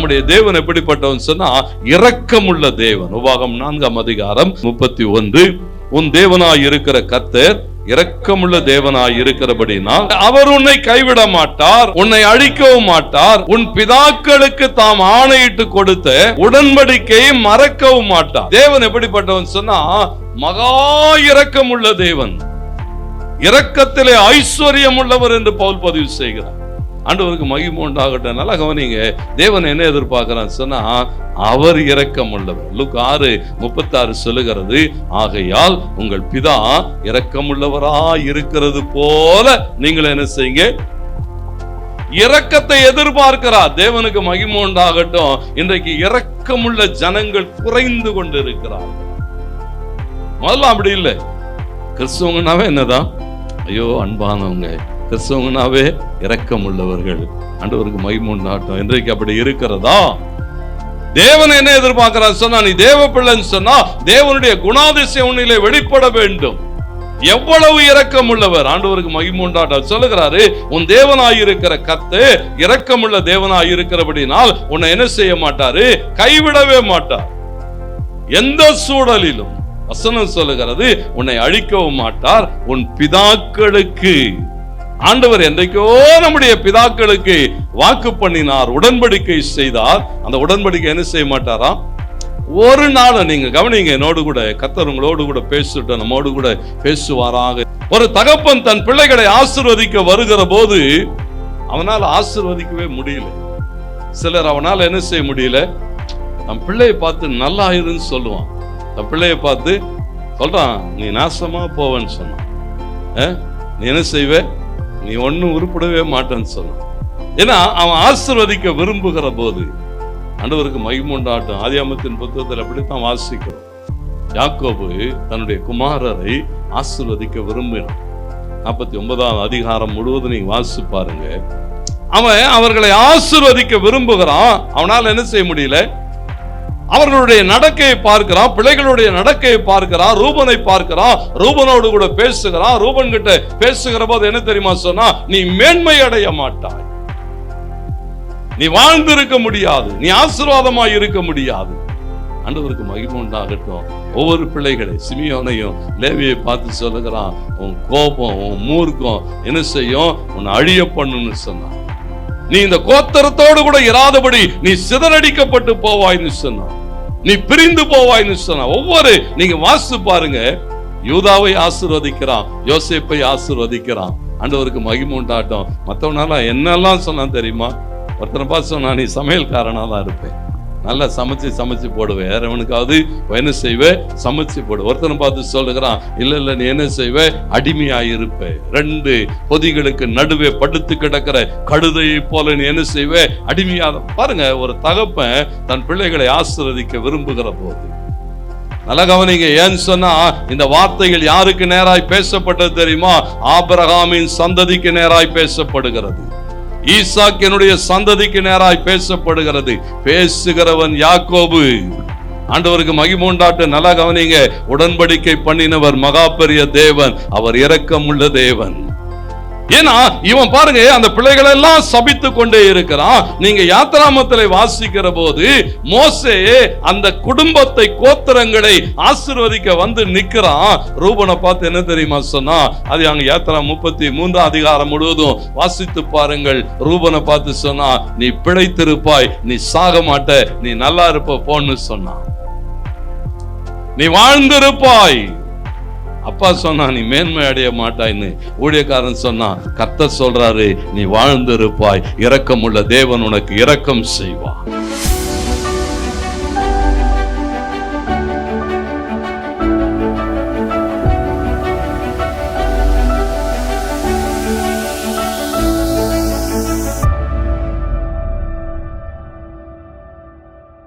நம்முடைய தேவன் எப்படிப்பட்டவன் சொன்னா இரக்கமுள்ள தேவன். உபாகம் 4:31, உன் தேவனாய் இருக்கிற கர்த்தர் இரக்கமுள்ள தேவனாய் இருக்கிறபடினால் அவர் உன்னை கைவிட மாட்டார், உன்னை அழிக்கவும் மாட்டார், உன் பிதாக்களுக்கு தாம் ஆணையிட்டு கொடுத்த உடன்படிக்கையை மறக்கவும் மாட்டார். தேவன் எப்படிப்பட்டவன் சொன்னா மகா இரக்கமுள்ள தேவன், இரக்கத்திலே ஐஸ்வர்யம் உள்ளவர் என்று பவுல் பதிவு செய்கிறார். ஆண்டவருக்கு மகிமை உண்டாகட்டும். நல்லா கவனிங்க, தேவன் என்ன எதிர்பார்க்கிறான் சொன்னா அவர் இரக்கம் உள்ளவர். லூக்கா 6:36 சொல்லுகிறது, ஆகையால் உங்கள் பிதா இரக்கமுள்ளவராய் இருக்கிறது போல நீங்கள் என்ன செய்யுங்க, இரக்கத்தை எதிர்பார்க்கிறார். தேவனுக்கு மகிமை உண்டாகட்டும். இன்றைக்கு இரக்கமுள்ள ஜனங்கள் குறைந்து கொண்டு இருக்கிறார். முதல்ல அப்படி இல்லை. கிறிஸ்தவங்கனாவே என்னதான், ஐயோ அன்பானவங்க, கிறிஸ்தவங்கனாவே இரக்கம் உள்ளவர்கள். ஆண்டவருக்கு மகிமை உண்டாகட்டும். இன்றைக்கு அப்படி இருக்கிறதா? தேவன் என்ன எதிர்பார்க்கிறார் சொன்னா, நீ தேவ பிள்ளைன்னு சொன்னா தேவனுடைய குணாதிசயம் உன்னிலே வெளிப்பட வேண்டும். எவ்வளவு இரக்கம் உள்ளவர். ஆண்டவருக்கு மகிமை உண்டாகட்டும். சொல்லுகிறாரு, உன் தேவனாயிருக்கிற கர்த்தர் இரக்கமுள்ள தேவனாயிருக்கிறபடினால் உன்னை என்ன செய்ய மாட்டாரு, கைவிடவே மாட்டார். எந்த சூழலிலும் வசனம் சொல்லுகிறது, உன்னை அழிக்கவும் மாட்டார். உன் பிதாக்களுக்கு, ஆண்டவர் என்றைக்கோ நம்முடைய பிதாக்களுக்கு வாக்கு பண்ணினார், உடன்படிக்கை செய்தார். அந்த உடன்படிக்கை என்ன செய்ய மாட்டாரா? ஒரு நாள் நீங்க கவனிங்க, என்னோடு கூட கர்த்தர் உங்களோடு கூட பேசிட்டு நம்மோடு கூட பேசுவாராக. ஒரு தகப்பன் தன் பிள்ளைகளை ஆசீர்வதிக்க வருகிற போது அவனால் ஆசீர்வதிக்கவே முடியல. சிலர் அவனால் என்ன செய்ய முடியல, தன் பிள்ளையை பார்த்து நல்லா இருன்னு சொல்லுவான். தன் பிள்ளையை பார்த்து சொல்றான், நீ நாசமா போவேன்னு சொன்னான். நீ என்ன செய்வே, நீ ஒன்னும் உருப்படவே மாட்டேன்னு சொன்னான். ஏன்னா அவன் ஆசீர்வதிக்க விரும்புகிற போது. ஆண்டவருக்கு மகிமை உண்டாகட்டும். ஆதியாகமத்தின் புத்தகத்தில் அப்படித்தான் வாசிக்கிறோம். யாக்கோபு தன்னுடைய குமாரரை ஆசீர்வதிக்க விரும்பினான். 49ஆம் அதிகாரம் முழுவதும் நீங்க வாசிச்சு பாருங்க. அவன் அவர்களை ஆசீர்வதிக்க விரும்புகிறான். அவனால் என்ன செய்ய முடியல, அவர்களுடைய நடக்கையை பார்க்கிறான், பிள்ளைகளுடைய நடக்கையை பார்க்கிறான், ரூபனை பார்க்கிறான், ரூபனோடு கூட பேசுகிறான். ரூபன் கிட்ட பேசுகிற போது என்ன தெரியுமா சொன்னா, நீ மேன்மை அடைய மாட்டாய், நீ வாழ்ந்திருக்க முடியாது, நீ ஆசீர்வாதமாய் இருக்க முடியாது. ஆண்டவருக்கு மகிமை உண்டாகட்டும். ஒவ்வொரு பிள்ளைகளை, சிமியோனையும் லேவியை பார்த்து சொல்லுகிறான், உன் கோபம் உன் மூர்க்கம் என்ன செய்யும், உன்னை அழிய பண்ணுன்னு சொன்னான். நீ இந்த கோத்தரத்தோடு கூட இராதபடி நீ சிதறடிக்கப்பட்டு போவாய்னு சொன்னான், நீ பிரிந்து போவாய்னு சொன்னான். ஒவ்வொரு நீங்க வாசித்து பாருங்க, யூதாவை ஆசீர்வதிக்கிறான், யோசேப்பை ஆசீர்வதிக்கிறான். ஆண்டவருக்கு மகிமை உண்டாகட்டும். மற்றவனால என்னெல்லாம் சொன்னான் தெரியுமா? ஒருத்தனை பார்த்து சொன்னா, நீ சமையல்காரனா தான் இருப்பேன், நல்லா சமைச்சு போடுவேன், யாரவனுக்காவது என்ன செய்வே, சமைச்சு போடு. ஒருத்தனை பார்த்து சொல்லுகிறான், இல்ல நீ என்ன செய்வே, அடிமையாயிருப்ப, 2 பொதிகளுக்கு நடுவே படுத்து கிடக்கிற கழுதையை போல நீ என்ன செய்வே, அடிமையாக. பாருங்க, ஒரு தகப்பன் தன் பிள்ளைகளை ஆசீர்வதிக்க விரும்புகிற போது. நல்ல கவனிங்க, ஏன்னு சொன்னா இந்த வார்த்தைகள் யாருக்கு நேராய் பேசப்பட்டது தெரியுமா? ஆபிரகாமின் சந்ததிக்கு நேராய் பேசப்படுகிறது. ஈசாக்கினுடைய சந்ததிக்கு நேராய் பேசப்படுகிறது. பேசுகிறவன் யாக்கோபு. ஆண்டவருக்கு மகிமை உண்டாகட்டும். நல்லா கவனிங்க, உடன்படிக்கை பண்ணினவர் மகா பெரிய தேவன், அவர் இரக்கம் உள்ள தேவன். ஏன்னா இவன் பாருங்க, அந்த பிள்ளைகளை எல்லாம் சபித்து கொண்டே இருக்கிறான். நீங்க யாத்திராமத்திலே வாசிக்கிற போது மோசே அந்த குடும்பத்தை, கோத்திரங்களை ஆசீர்வதிக்க வந்து நிக்கிறான். ரூபனை பார்த்து என்ன தெரியுமா சொன்னா, அது அங்க யாத்திரா 33ஆம் அதிகாரம் முழுவதும் வாசித்து பாருங்கள். ரூபனை பார்த்து சொன்னா, நீ பிழைத்திருப்பாய், நீ சாக மாட்ட, நீ நல்லா இருப்ப போன்னு சொன்னான், நீ வாழ்ந்திருப்பாய். அப்பா சொன்னா, நீ மேன்மை அடைய மாட்டாய்ன்னு. ஊழியக்காரன் சொன்னா, கர்த்தர் சொல்றாரு, நீ வாழ்ந்திருப்பாய், இரக்கமுள்ள தேவன் உனக்கு இரக்கம் செய்வான்.